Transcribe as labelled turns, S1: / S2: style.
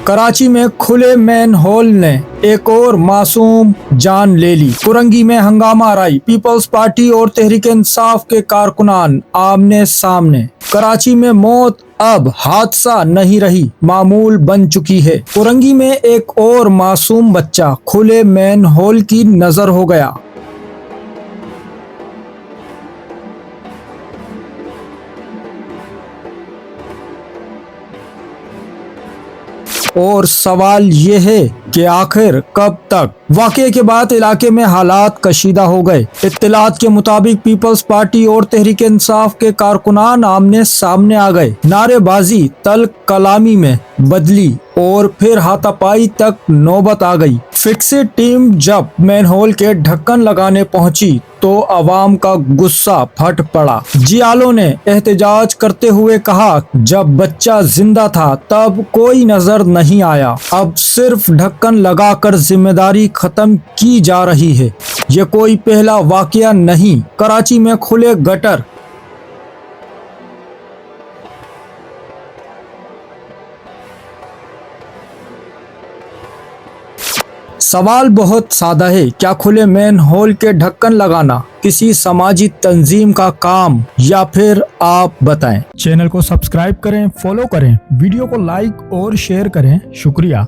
S1: कराची में खुले man whole ने एक और मासूम जान ले ली। कुरंगी में हंगामा राई, पीपल्स पार्टी और तहरीक इंसाफ के कारकुनान आमने सामने। कराची में मौत अब हादसा नहीं रही, मामूल बन चुकी है। कुरंगी में एक और मासूम बच्चा खुले मैन होल की नजर हो गया। और सवाल ये है कि आखिर कब तक। वाक़ये के बाद इलाके में हालात कशीदा हो गए। इत्तलात के मुताबिक पीपल्स पार्टी और तहरीक इंसाफ के कारकुनान आमने सामने आ गए। नारेबाजी तल कलामी में बदली और फिर हाथापाई तक नौबत आ गई। फिक्सिड टीम जब मैनहोल के ढक्कन लगाने पहुंची तो अवाम का गुस्सा फट पड़ा। जियालों ने एहतजाज करते हुए कहा, जब बच्चा जिंदा था तब कोई नजर नहीं आया, अब सिर्फ ढक्कन लगाकर जिम्मेदारी खत्म की जा रही है। ये कोई पहला वाकया नहीं। कराची में खुले गटर, सवाल बहुत सादा है, क्या खुले मैन होल के ढक्कन लगाना किसी समाजी तंजीम का काम, या फिर आप बताएं। चैनल को सब्सक्राइब करें, फॉलो करें, वीडियो को लाइक और शेयर करें। शुक्रिया।